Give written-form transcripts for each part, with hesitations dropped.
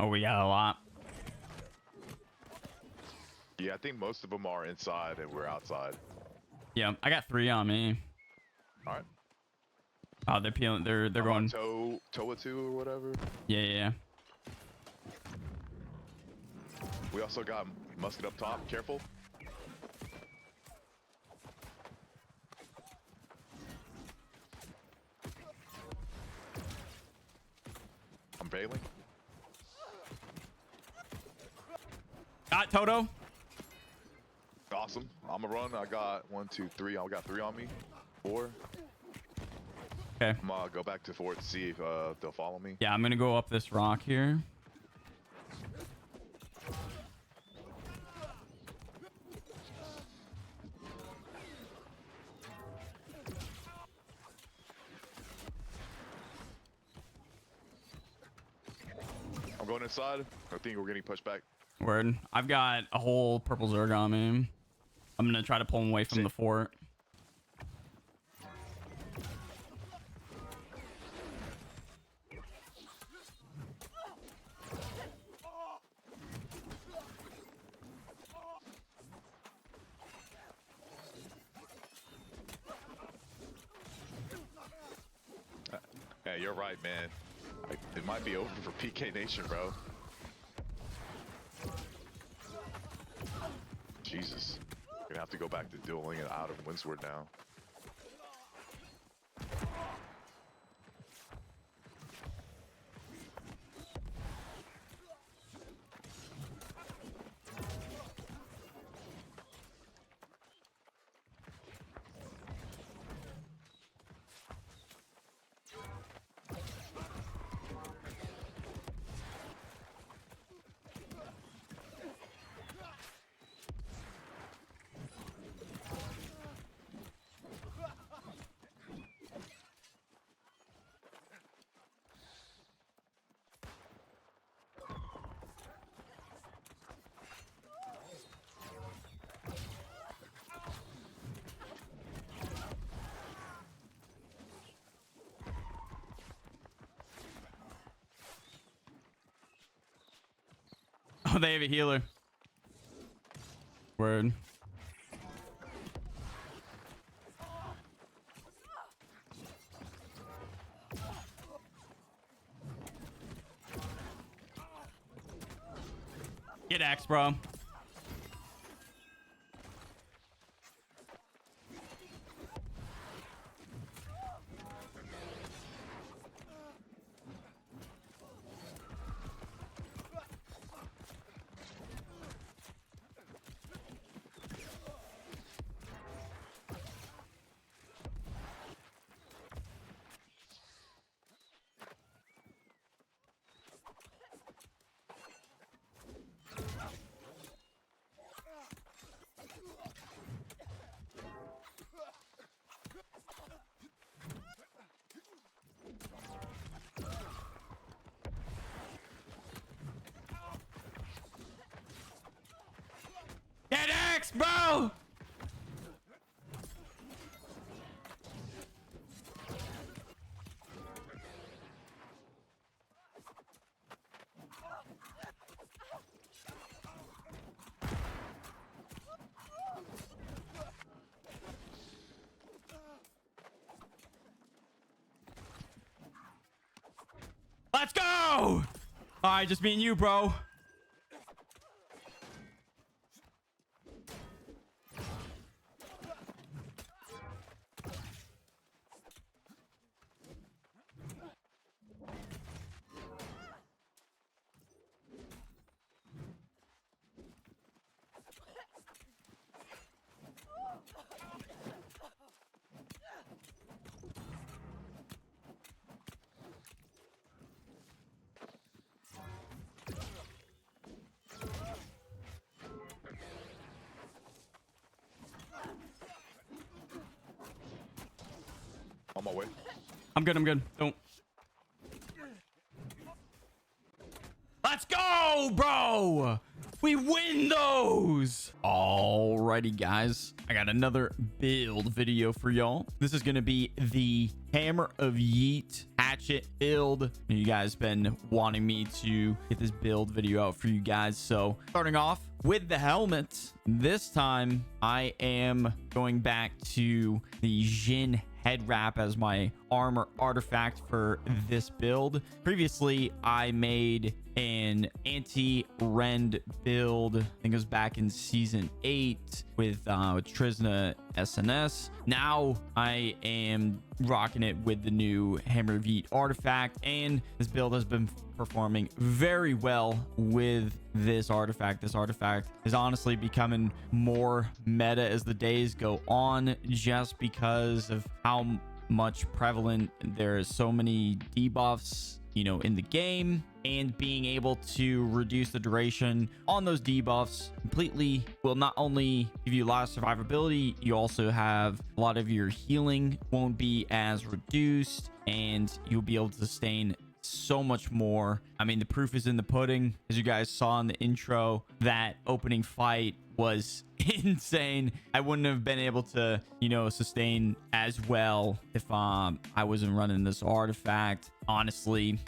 Oh, we got a lot. Yeah, I think most of them are inside and we're outside. Yeah, I got 3 on me. All right. Oh, they're peeling. They're I'm going. on Toa 2 or whatever. Yeah, yeah, yeah. We also got musket up top. Careful. I'm bailing. Got Toto. Awesome. I'm gonna run. I got 1, 2, 3. I got 3 on me. 4. Okay. I'm gonna go back to fort to see if they'll follow me. Yeah, I'm gonna go up this rock here. I'm going inside. I think we're getting pushed back. Word. I've got a whole purple Zerg on me. I'm gonna try to pull him away from the fort. Hey, you're right, man. It might be over for PK Nation, bro. Jesus. We're gonna have to go back to dueling it out of Windsward now. Oh, they have a healer. Word. Get X, bro. Get X, bro! Let's go! All right, just me and you, bro. On my way. I'm good. I'm good. Don't. Let's go, bro. We win those. Alrighty, guys. I got another build video for y'all. This is going to be the Hammer of Yeet Hatchet Build. You guys been wanting me to get this build video out for you guys. So starting off with the helmet, this time I am going back to the Jin head wrap as my armor artifact for this build. Previously, I made an anti-rend build. I think it was back in season 8 with Trisna SNS. Now I am rocking it with the new Hammer of Yeet artifact, and this build has been performing very well with this artifact. This artifact is honestly becoming more meta as the days go on, just because of how much prevalent there is so many debuffs, you know, in the game, and being able to reduce the duration on those debuffs completely will not only give you a lot of survivability, you also have a lot of your healing won't be as reduced, and you'll be able to sustain so much more. I mean, the proof is in the pudding. As you guys saw in the intro, that opening fight was insane. I wouldn't have been able to, you know, sustain as well if I wasn't running this artifact, honestly.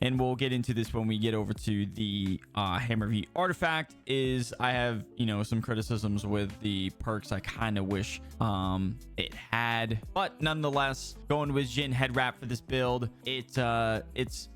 And we'll get into this when we get over to the Hammer of Yeet artifact. Is I have, you know, some criticisms with the perks I kind of wish it had, but nonetheless, going with Jin head wrap for this build. Its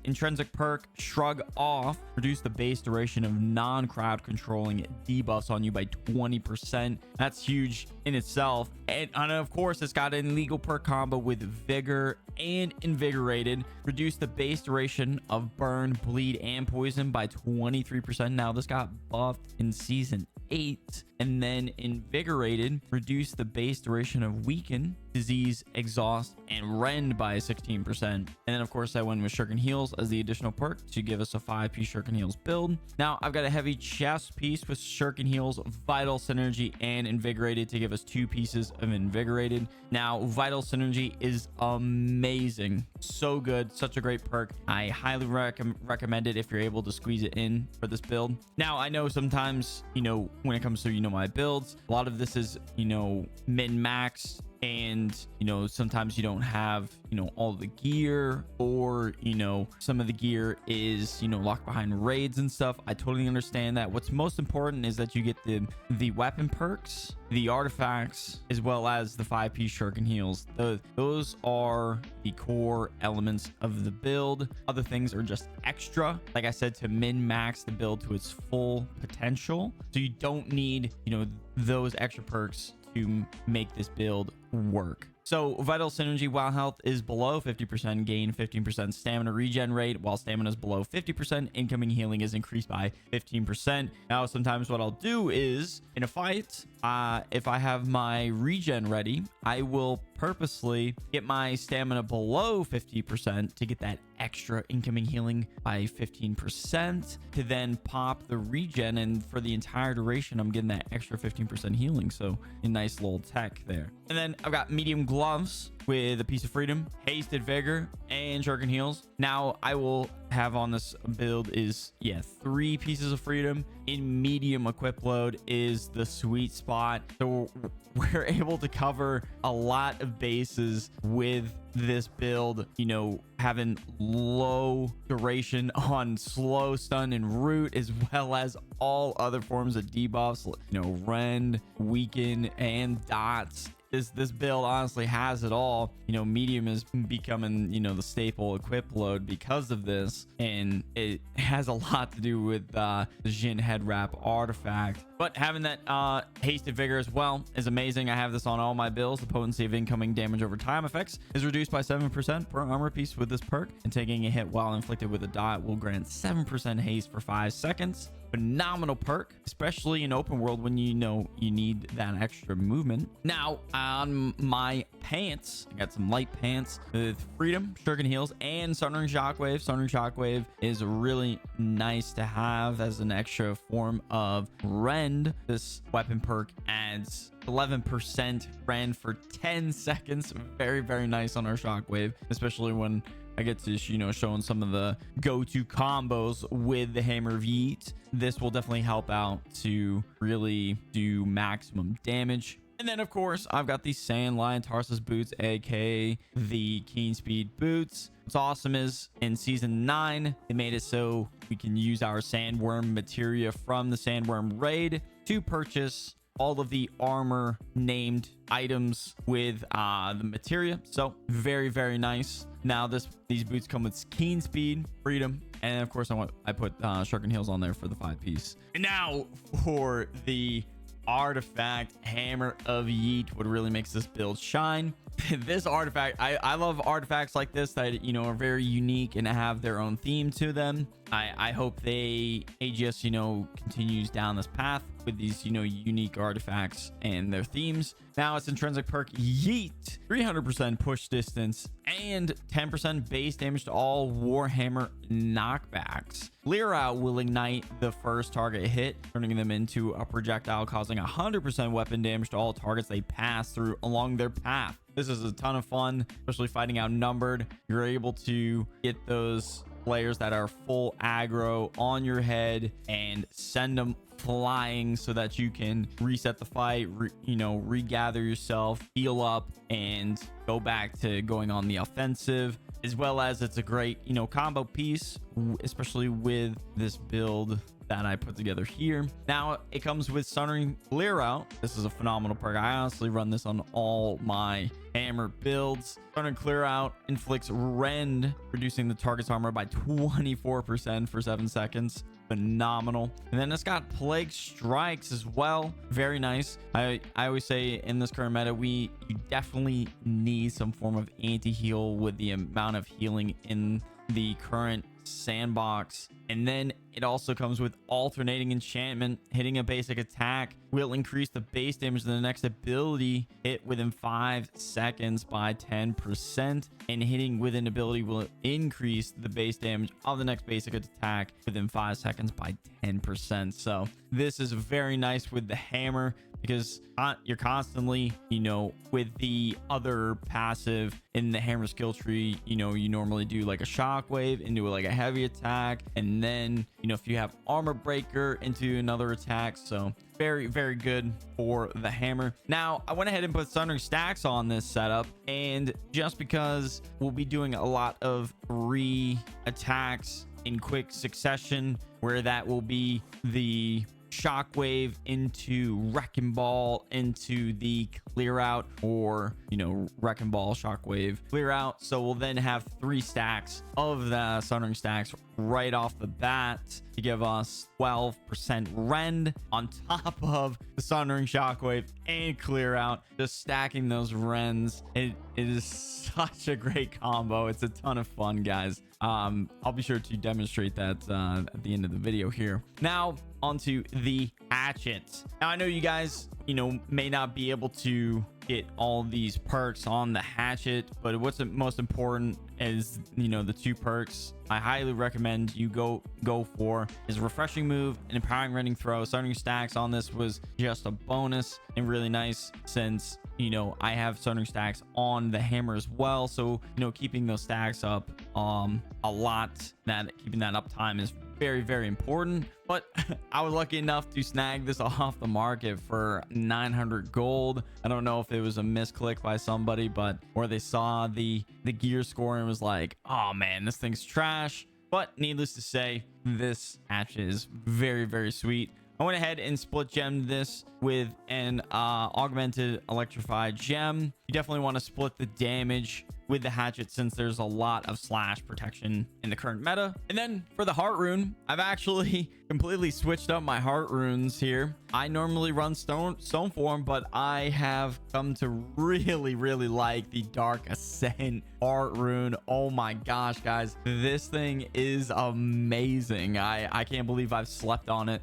intrinsic perk, Shrug Off, reduce the base duration of non-crowd controlling debuffs on you by 20%. That's huge in itself. And of course, it's got an illegal perk combo with Vigor and Invigorated. Reduce the base duration of burn, bleed, and poison by 23%. Now, this got buffed in season 8. And then Invigorated, reduce the base duration of weaken, disease, exhaust, and rend by 16%. And then of course I went with Shuriken Heals as the additional perk to give us a 5-piece Shuriken Heals build. Now I've got a heavy chest piece with Shuriken Heals, Vital Synergy, and Invigorated to give us 2 pieces of Invigorated. Now Vital Synergy is amazing, so good, such a great perk. I highly recommend it if you're able to squeeze it in for this build. Now I know sometimes, you know, when it comes to, you know, my builds, a lot of this is, you know, min-maxed, and you know, sometimes you don't have, you know, all the gear, or you know, some of the gear is, you know, locked behind raids and stuff. I totally understand that. What's most important is that you get the weapon perks, the artifacts, as well as the 5-piece Shuriken Heals. Those are the core elements of the build. Other things are just extra, like I said, to min-max the build to its full potential. So you don't need, you know, those extra perks to make this build work. So Vital Synergy, while health is below 50%, gain 15% stamina regen rate. While stamina is below 50%, incoming healing is increased by 15%. Now, sometimes what I'll do is, in a fight, if I have my regen ready, I will purposely get my stamina below 50% to get that extra incoming healing by 15%, to then pop the regen, and for the entire duration I'm getting that extra 15% healing. So a nice little tech there. And then I've got medium gloves with a piece of freedom, hasted vigor, and Shuriken Heals. Now I will have on this build is 3 pieces of freedom. In medium equip load is the sweet spot, so we're able to cover a lot of bases with this build, you know, having low duration on slow, stun, and root, as well as all other forms of debuffs, you know, rend, weaken, and dots. This build honestly has it all. You know, medium is becoming, you know, the staple equip load because of this, and it has a lot to do with the Jin head wrap artifact. But having that hasted vigor as well is amazing. I have this on all my builds. The potency of incoming damage over time effects is reduced by 7% per armor piece with this perk, and taking a hit while inflicted with a dot will grant 7% haste for 5 seconds. Phenomenal perk, especially in open world when you know you need that extra movement. Now on my pants, I got some light pants with freedom, Shuriken Heals, and Sundering Shockwave. Sundering Shockwave is really nice to have as an extra form of rend. This weapon perk adds 11% rend for 10 seconds. Very, very nice on our Shockwave, especially when I get to, showing some of the go-to combos with the Hammer of Yeet. This will definitely help out to really do maximum damage. And then, of course, I've got the Sand Lion Tarsus boots, aka the Keen Speed boots. What's awesome is in season 9, they made it so we can use our sandworm materia from the sandworm raid to purchase all of the armor named items with the materia. So very, very nice. Now these boots come with Keen Speed, Freedom, and of course I put Shark Heels on there for the 5-piece. And now for the artifact Hammer of Yeet, what really makes this build shine. This artifact, I love artifacts like this that are very unique and have their own theme to them. I hope AGS continues down this path with these unique artifacts and their themes. Now it's intrinsic perk Yeet, 300% push distance and 10% base damage to all Warhammer knockbacks. Clear out will ignite the first target hit, turning them into a projectile, causing 100% weapon damage to all targets they pass through along their path. This is a ton of fun, especially fighting outnumbered. You're able to get those players that are full aggro on your head and send them flying so that you can reset the fight, regather yourself, heal up, and go back to going on the offensive. As well as it's a great combo piece, especially with this build that I put together here. Now it comes with Sundering Clear Out. This is a phenomenal perk. I honestly run this on all my hammer builds. Sundering Clear Out inflicts rend, reducing the target's armor by 24% for 7 seconds. Phenomenal. And then it's got Plague Strikes as well. Very nice. I always say in this current meta, you definitely need some form of anti-heal with the amount of healing in the current sandbox. And then it also comes with alternating enchantment. Hitting a basic attack will increase the base damage of the next ability hit within 5 seconds by 10%, and hitting with an ability will increase the base damage of the next basic attack within 5 seconds by 10%. So this is very nice with the hammer, because you're constantly, with the other passive in the hammer skill tree, you normally do like a shockwave into like a heavy attack, and then if you have armor breaker into another attack. So very, very good for the hammer. Now I went ahead and put Sundering Stacks on this setup, and just because we'll be doing a lot of attacks in quick succession, where that will be the shockwave into Wrecking Ball into the Clear Out, or Wrecking Ball, shockwave, Clear Out. So we'll then have 3 stacks of the Sundering Stacks right off the bat to give us 12% rend on top of the Sundering Shockwave and Clear Out. Just stacking those rends, it is such a great combo. It's a ton of fun, guys. I'll be sure to demonstrate that at the end of the video here. Now onto the hatchet. Now I know you guys may not be able to get all these perks on the hatchet, but what's most important is the 2 perks I highly recommend you go for is Refreshing Move and Empowering Rending Throw. Sundering Stacks on this was just a bonus and really nice, since I have Sundering Stacks on the hammer as well. So keeping those stacks up a lot, keeping that uptime is very, very important. But I was lucky enough to snag this off the market for 900 gold. I don't know if it was a misclick by somebody, but or they saw the gear score and was like, oh man, this thing's trash. But needless to say, this hatchet is very, very sweet. I went ahead and split gemmed this with an augmented electrified gem. You definitely want to split the damage with the hatchet, since there's a lot of slash protection in the current meta. And then for the heart rune, I've actually completely switched up my heart runes here. I normally run stone form, but I have come to really, really like the Dark Ascent heart rune. Oh my gosh, guys, this thing is amazing. I can't believe I've slept on it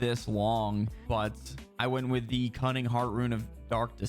this long, but I went with the Cunning heart rune of Dark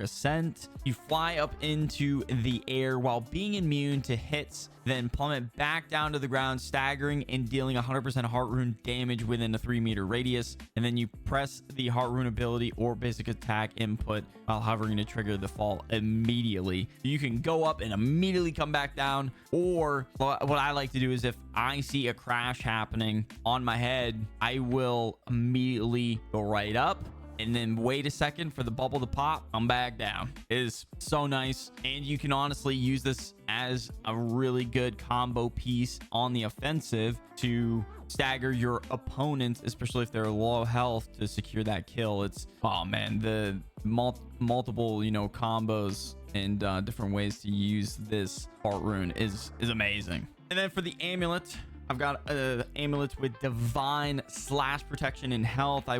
Ascent. You fly up into the air while being immune to hits then plummet back down to the ground, staggering and dealing 100% heart rune damage within a 3-meter radius. And then you press the heart rune ability or basic attack input while hovering to trigger the fall immediately. You can go up and immediately come back down, or what I like to do is if I see a crash happening on my head, I will immediately go right up and then wait a second for the bubble to pop, come back down. It is so nice, and you can honestly use this as a really good combo piece on the offensive to stagger your opponents, especially if they're low health, to secure that kill. It's, oh man, the multiple, you know, combos and different ways to use this heart rune is amazing. And then for the amulet, I've got an amulet with divine slash protection and health. I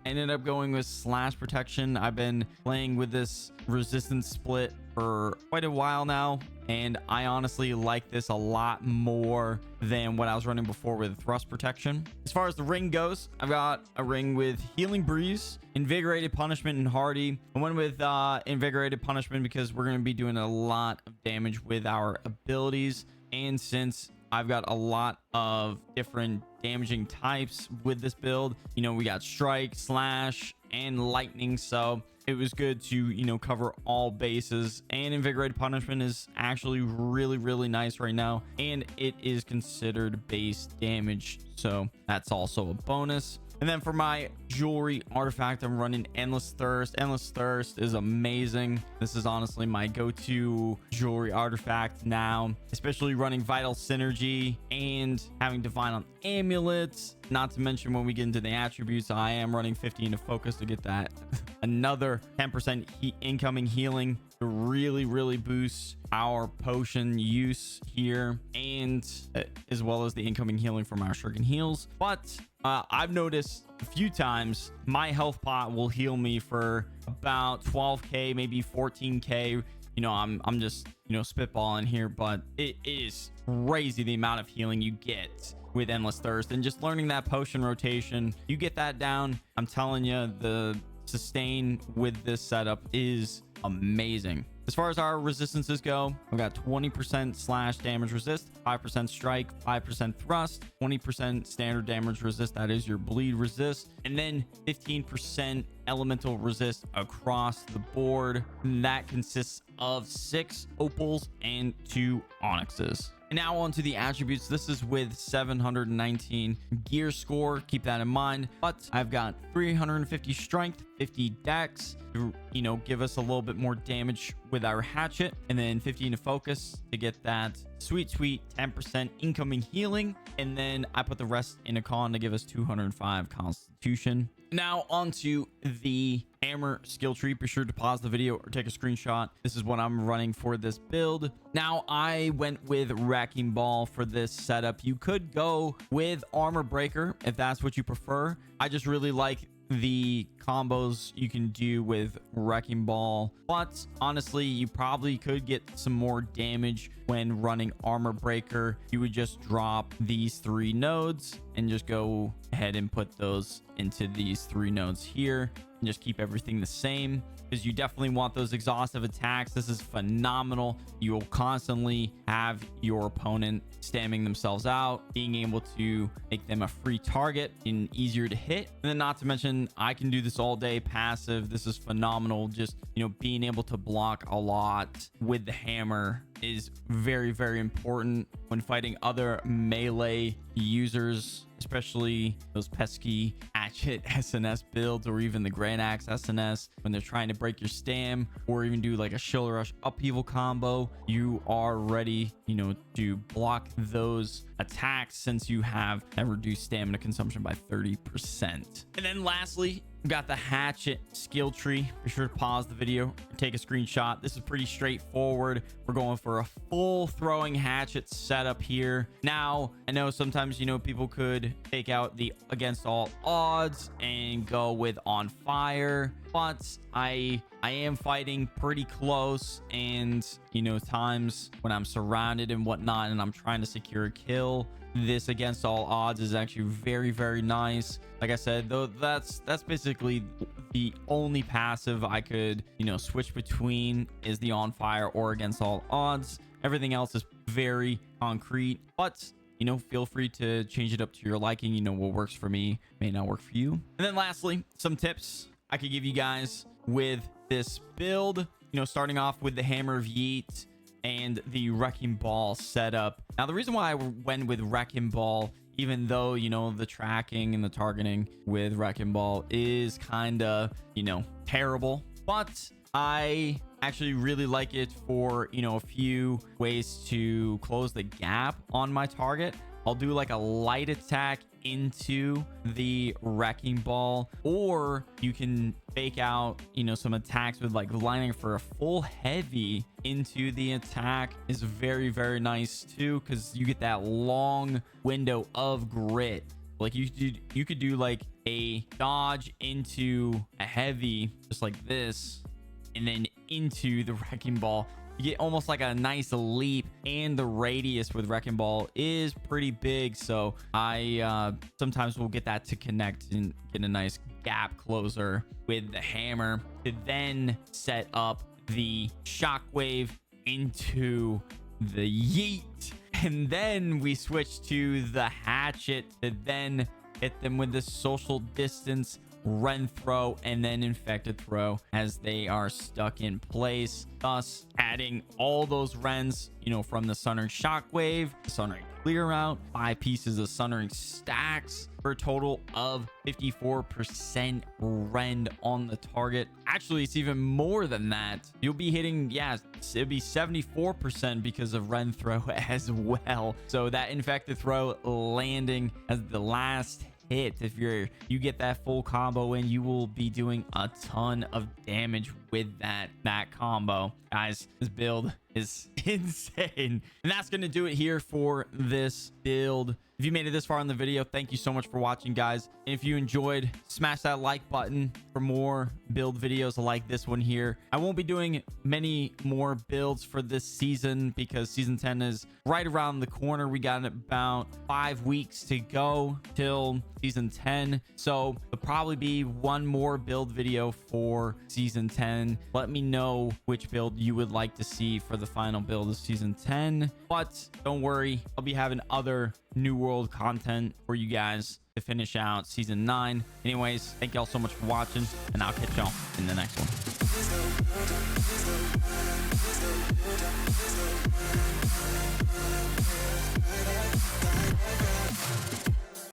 ended up going with slash protection. I've been playing with this resistance split for quite a while now, and I honestly like this a lot more than what I was running before with thrust protection. As far as the ring goes, I've got a ring with healing breeze, invigorated punishment, and hardy. I went with invigorated punishment because we're going to be doing a lot of damage with our abilities, and since I've got a lot of different damaging types with this build, you know, we got strike, slash, and lightning, so it was good to, you know, cover all bases. And invigorated punishment is actually really nice right now, and it is considered base damage, so that's also a bonus. And then for my jewelry artifact, I'm running Endless Thirst. Endless Thirst is amazing. This is honestly my go-to jewelry artifact now, especially running Vital Synergy and having Divine on amulets. Not to mention when we get into the attributes, I am running 15 to focus to get that another 10% incoming healing to really boost our potion use here, and as well as the incoming healing from our shuriken heals. But I've noticed a few times my health pot will heal me for about 12k, maybe 14k. You know, I'm just, you know, spitballing here, but it is crazy the amount of healing you get with Endless Thirst. And just learning that potion rotation, you get that down, I'm telling you, the sustain with this setup is amazing. As far as our resistances go, I've got 20% slash damage resist, 5% strike, 5% thrust, 20% standard damage resist, that is your bleed resist, and then 15% elemental resist across the board. That consists of 6 opals and 2 onyxes. And now on to the attributes. This is with 719 gear score, keep that in mind. But I've got 350 strength, 50 dex to, you know, give us a little bit more damage with our hatchet, and then 15 to focus to get that sweet 10% incoming healing. And then I put the rest in a con to give us 205 constitution. Now onto the hammer skill tree. Be sure to pause the video or take a screenshot. This is what I'm running for this build. Now I went with Wrecking Ball for this setup. You could go with Armor Breaker if that's what you prefer. I just really like the combos you can do with Wrecking Ball, but honestly, you probably could get some more damage when running Armor Breaker. You would just drop these 3 nodes and just go ahead and put those into these 3 nodes here and just keep everything the same, because you definitely want those exhaustive attacks. This is phenomenal. You will constantly have your opponent stamming themselves out, being able to make them a free target and easier to hit. And then not to mention, I can do this all day passive. This is phenomenal. Just, you know, being able to block a lot with the hammer is very important when fighting other melee users, especially those pesky Hatchet SNS builds, or even the Grand Axe SNS when they're trying to break your stam, or even do like a Shoulder Rush Upheaval combo. You are ready, you know, to block those attacks since you have that reduced stamina consumption by 30%. And then lastly, we've got the hatchet skill tree. Be sure to pause the video or take a screenshot. This is pretty straightforward. We're going for a full throwing hatchet setup here. Now, I know sometimes, you know, people could take out the against all odds and go with on fire, but I am fighting pretty close, and, you know, times when I'm surrounded and whatnot and I'm trying to secure a kill, this against all odds is actually very nice. Like I said, though, that's basically the only passive I could, you know, switch between is the on fire or against all odds. Everything else is very concrete, but you know, feel free to change it up to your liking. You know, what works for me may not work for you. And then lastly, some tips I could give you guys with this build. You know, starting off with the Hammer of Yeet and the Wrecking Ball setup. Now, the reason why I went with Wrecking Ball, even though, you know, the tracking and the targeting with Wrecking Ball is kind of, you know, terrible, but I actually really like it for, you know, a few ways to close the gap on my target. I'll do like a light attack into the Wrecking Ball, or you can fake out, you know, some attacks with like lining for a full heavy into the attack is very, very nice too, because you get that long window of grit. Like you could do like a dodge into a heavy just like this, and then into the Wrecking Ball. You get almost like a nice leap, and the radius with Wrecking Ball is pretty big. So I sometimes will get that to connect and get a nice gap closer with the hammer to then set up the shockwave into the yeet. And then we switch to the hatchet to then hit them with the social distance Ren throw and then infected throw as they are stuck in place, thus adding all those Rens, you know, from the Sundering Shockwave, Sundering Clear Out, 5 pieces of Sundering Stacks for a total of 54% Ren on the target. Actually, it's even more than that. You'll be hitting, yeah, it'll be 74% because of Ren throw as well. So that infected throw landing as the last hit. If you get that full combo in, you will be doing a ton of damage with that combo. Guys, this build is insane. And that's going to do it here for this build. If you made it this far in the video, thank you so much for watching, guys. And if you enjoyed, smash that like button for more build videos like this one here. I won't be doing many more builds for this season because season 10 is right around the corner. We got about 5 weeks to go till season 10. So there'll probably be one more build video for season 10. Let me know which build you would like to see for the final build of season 10. But don't worry, I'll be having other New World content for you guys to finish out season 9. Anyways, thank y'all so much for watching, and I'll catch y'all in the next one.